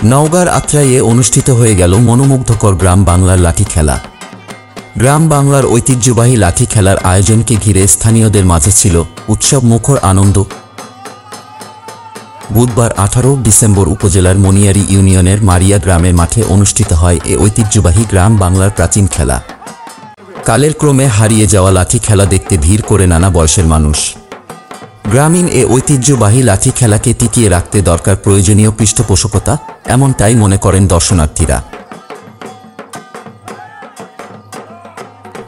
নওগাঁর আত্রাইয়ে অনুষ্ঠিত হয়ে গেল মনোমুগ্ধকর গ্রাম বাংলার লাঠি খেলা। গ্রাম বাংলার ঐতিহ্যবাহী লাঠি খেলার আয়োজনকে ঘিরে স্থানীয়দের মাঝে ছিল উৎসব মুখর আনন্দ। বুধবার 18 ডিসেম্বর উপজেলার মনিয়ারি ইউনিয়নের মারিয়া গ্রামের মাঠে অনুষ্ঠিত হয় এ ঐতিহ্যবাহী গ্রাম বাংলার প্রাচীন খেলা। কালের ক্রমে হারিয়ে যাওয়া লাঠি খেলা দেখতে ভিড় করে নানা বয়সের মানুষ। গ্রামীণ এ ঐতিহ্যবাহী লাঠি খেলাকে টিকিয়ে রাখতে দরকার প্রয়োজনীয় পৃষ্ঠপোষকতা, এমনটাই মনে করেন দর্শনার্থীরা।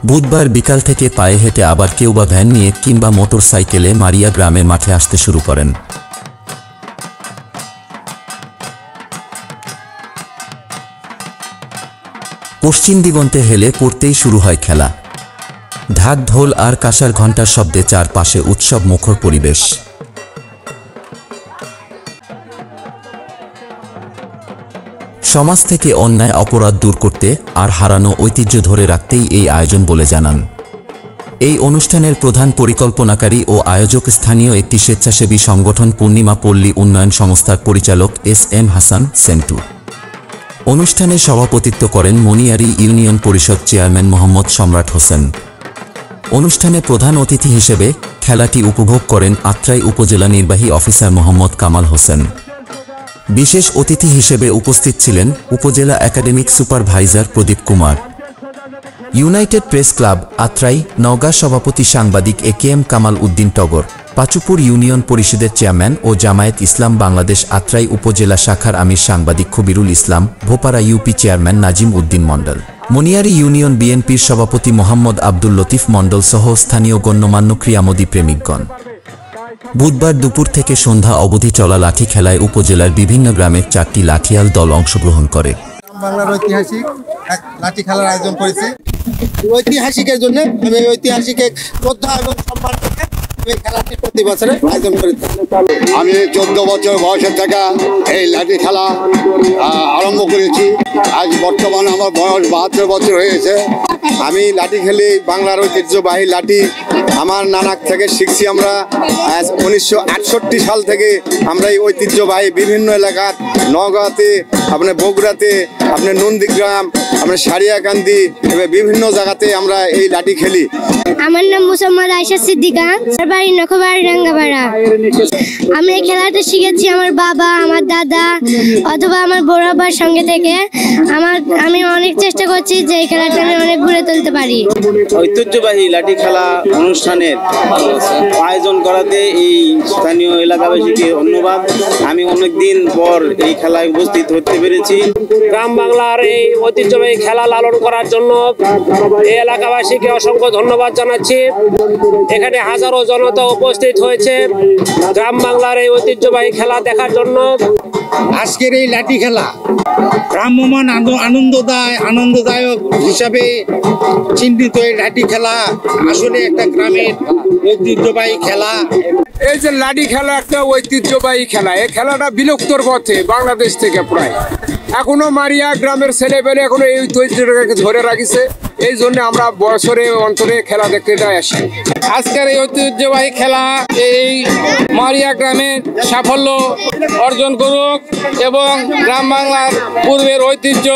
বুধবার বিকাল থেকে পায়ে হেঁটে আবার কেউ বা ভ্যান নিয়ে কিংবা মোটর সাইকেলে মারিয়া গ্রামের মাঠে আসতে শুরু করেন। পশ্চিম দিগন্তে হেলে পড়তেই শুরু হয় খেলা। ঢাক ঢোল আর কাঁসার ঘণ্টার শব্দে চারপাশে উৎসব মুখর পরিবেশ। সমাজ থেকে অন্যায় অপরাধ দূর করতে আর হারানো ঐতিহ্য ধরে রাখতেই এই আয়োজন বলে জানান এই অনুষ্ঠানের প্রধান পরিকল্পনাকারী ও আয়োজক স্থানীয় একটি স্বেচ্ছাসেবী সংগঠন পূর্ণিমা পল্লী উন্নয়ন সংস্থার পরিচালক এস.এম. হাসান সেন্টু। অনুষ্ঠানে সভাপতিত্ব করেন মনিয়ারি ইউনিয়ন পরিষদ চেয়ারম্যান মোহাম্মদ সম্রাট হোসেন। অনুষ্ঠানে প্রধান অতিথি হিসেবে খেলাটি উপভোগ করেন আত্রাই উপজেলা নির্বাহী অফিসার মোহাম্মদ কামাল হোসেন। বিশেষ অতিথি হিসেবে উপস্থিত ছিলেন উপজেলা academic supervisor Pradip Kumar. United press club Atrai Naogaon সভাপতি সাংবাদিক এ.কে.এম. কামাল উদ্দিন টগর, পাচুপুর ইউনিয়ন পরিষদের চেয়ারম্যান ও জামায়াত ইসলাম বাংলাদেশ আত্রাই উপজেলা শাখার আমির সাংবাদিক Khabirul Islam, Bhopara UP chairman Nazim Uddin Mondal, Moniyari union বিএনপির সভাপতি মোহাম্মদ আব্দুল লতিফ মণ্ডল সহ স্থানীয় গণ্যমান্য ক্রীড়ামোদী প্রেমিকগণ। বুধবার দুপুর থেকে সন্ধ্যা অবধি চলা লাঠি খেলায় উপজেলার বিভিন্ন গ্রামের 4টি লাঠিয়াল দল অংশগ্রহণ করে। বাংলার ঐতিহাসিক এক লাঠি খেলার আয়োজন করেছি। ঐতিহাসিকের জন্য আমি ঐতিহাসিকের শ্রদ্ধা এবং সম্মান করে এই খেলাটি প্রতি বছরে আয়োজন করেছি। আমি 14 বছর বয়সের থেকে এই লাঠি খেলা আরম্ভ করেছি। আজ বর্তমানে আমার বয়স 72 বছর হয়েছে। আমি লাঠি খেলি, বাংলার ঐতিহ্যবাহী লাঠি আমার নানাক থেকে শিখছি। আমরা 1968 সাল থেকে আমরা এই ঐতিহ্যবাহী বিভিন্ন এলাকার নওগাঁতে, আপনার বগুড়াতে, আপনার নন্দীগ্রাম, আপনার সারিয়াকান্দি এবং বিভিন্ন জায়গাতে আমরা এই লাঠি খেলি। আমার নাম মোসাম্মদ আয়েশা সিদ্দিকা, বাড়ি নখবাড়ি রাঙ্গাপাড়া। আমি এই খেলাটা শিখেছি আমার বাবা, আমার দাদা অথবা আমার বড় বাবার সঙ্গে থেকে। আমি অনেক চেষ্টা করছি যে এই খেলাটা আমি অনেক ঘুরে তুলতে পারি। ঐতিহ্যবাহী লাঠি খেলা অনুষ্ঠানের আয়োজন করাতে এই স্থানীয় এলাকাবাসীকে ধন্যবাদ। আমি অনেকদিন পর এই খেলায় উপস্থিত হতে পেরেছি। গ্রাম বাংলার এই ঐতিহ্যবাহী খেলা লালন করার জন্য এই এলাকাবাসীকে অসংখ্য ধন্যবাদ জানাচ্ছি। এখানে হাজারো জনতা উপস্থিত হয়েছে গ্রাম বাংলার এই ঐতিহ্যবাহী খেলা দেখার জন্য। আজকের এই লাঠি খেলা ভ্রাম্যমান আনন্দদায়ক হিসাবে চিহ্নিত। এই লাঠি খেলা আসলে একটা গ্রামের ঐতিহ্যবাহী খেলা। এই যে লাঠি খেলা একটা ঐতিহ্যবাহী খেলা, এই খেলাটা বিলুপ্তর পথে বাংলাদেশ থেকে প্রায়। এখনো মারিয়া গ্রামের ছেলেপেলে এখনো এই ঐতিহ্যটাকে ধরে রাখিছে। এই জন্য আমরা বছরে অন্তরে খেলা দেখতে আসি। আজকের এই ঐতিহ্যবাহী খেলা এই মারিয়া গ্রামের সাফল্য অর্জন করুক এবং গ্রাম বাংলার পূর্বের ঐতিহ্য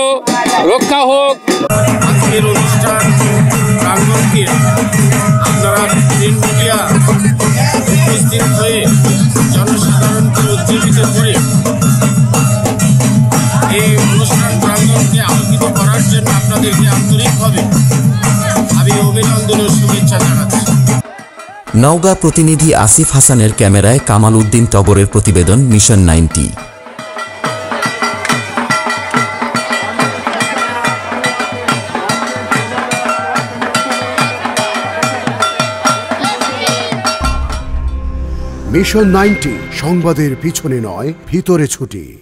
রক্ষা হোক। আজকের অনুষ্ঠান প্রাঙ্গণকে আপনারা প্রিন্ট মিডিয়া উপস্থিত হয়ে জনসাধারণকে উজ্জীবিত করে এই অনুষ্ঠান প্রাঙ্গণকে আলোকিত করার জন্য আপনাদেরকে আন্তরিকভাবে আমি অভিনন্দন ও শুভেচ্ছা জানাচ্ছি। নওগাঁ প্রতিনিধি আসিফ হাসানের ক্যামেরায় কামাল উদ্দিন টগরের প্রতিবেদন, মিশন 90। মিশন 90 সংবাদের পিছনে নয়, ভিতরে ছুটি।